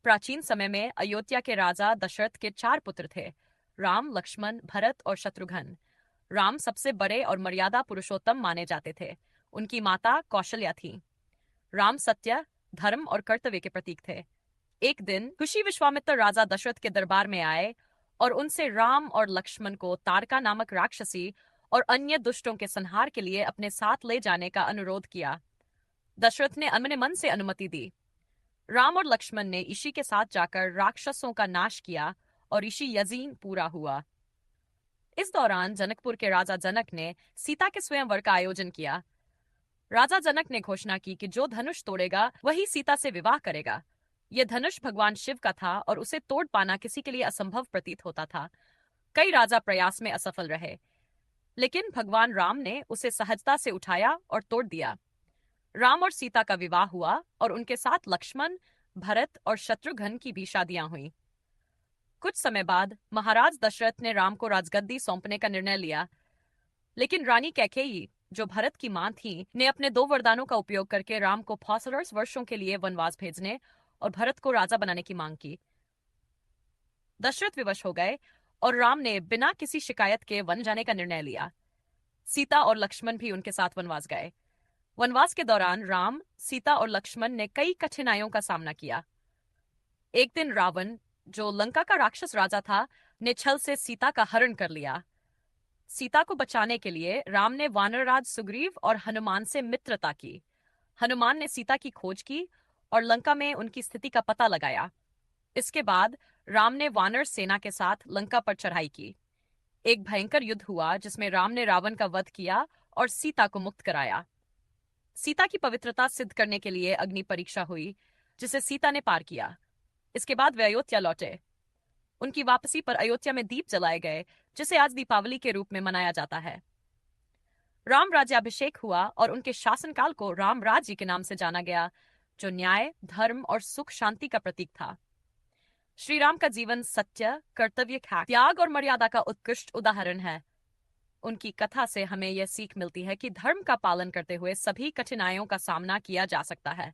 प्राचीन समय में अयोध्या के राजा दशरथ के 4 पुत्र थे, राम, लक्ष्मण, भरत और शत्रुघ्न। राम सबसे बड़े और मर्यादा पुरुषोत्तम माने जाते थे। उनकी माता कौशल्या थी। राम सत्य, धर्म और कर्तव्य के प्रतीक थे। एक दिन ऋषि विश्वामित्र राजा दशरथ के दरबार में आए और उनसे राम और लक्ष्मण को तारका नामक राक्षसी और अन्य दुष्टों के संहार के लिए अपने साथ ले जाने का अनुरोध किया। दशरथ ने अपने मन से अनुमति दी। राम और लक्ष्मण ने ऋषि के साथ जाकर राक्षसों का नाश किया और ऋषि यज्ञ पूरा हुआ। इस दौरान जनकपुर के राजा जनक ने सीता के स्वयंवर का आयोजन किया। राजा जनक ने घोषणा की कि जो धनुष तोड़ेगा वही सीता से विवाह करेगा। यह धनुष भगवान शिव का था और उसे तोड़ पाना किसी के लिए असंभव प्रतीत होता था। कई राजा प्रयास में असफल रहे, लेकिन भगवान राम ने उसे सहजता से उठाया और तोड़ दिया। राम और सीता का विवाह हुआ और उनके साथ लक्ष्मण, भरत और शत्रुघ्न की भी शादियां हुई। कुछ समय बाद महाराज दशरथ ने राम को राजगद्दी सौंपने का निर्णय लिया, लेकिन रानी कैकेयी, जो भरत की मां थी, ने अपने 2 वरदानों का उपयोग करके राम को 4 वर्षों के लिए वनवास भेजने और भरत को राजा बनाने की मांग की। दशरथ विवश हो गए और राम ने बिना किसी शिकायत के वन जाने का निर्णय लिया। सीता और लक्ष्मण भी उनके साथ वनवास गए। वनवास के दौरान राम, सीता और लक्ष्मण ने कई कठिनाइयों का सामना किया। एक दिन रावण, जो लंका का राक्षस राजा था, ने छल से सीता का हरण कर लिया। सीता को बचाने के लिए राम ने वानरराज सुग्रीव और हनुमान से मित्रता की। हनुमान ने सीता की खोज की और लंका में उनकी स्थिति का पता लगाया। इसके बाद राम ने वानर सेना के साथ लंका पर चढ़ाई की। एक भयंकर युद्ध हुआ जिसमें राम ने रावण का वध किया और सीता को मुक्त कराया। सीता की पवित्रता सिद्ध करने के लिए अग्नि परीक्षा हुई, जिसे सीता ने पार किया। इसके बाद वे अयोध्या लौटे। उनकी वापसी पर अयोध्या में दीप जलाए गए, जिसे आज दीपावली के रूप में मनाया जाता है। राम राज्याभिषेक हुआ और उनके शासनकाल को राम राज्य के नाम से जाना गया, जो न्याय, धर्म और सुख शांति का प्रतीक था। श्री राम का जीवन सत्य, कर्तव्य, त्याग और मर्यादा का उत्कृष्ट उदाहरण है। उनकी कथा से हमें यह सीख मिलती है कि धर्म का पालन करते हुए सभी कठिनाइयों का सामना किया जा सकता है।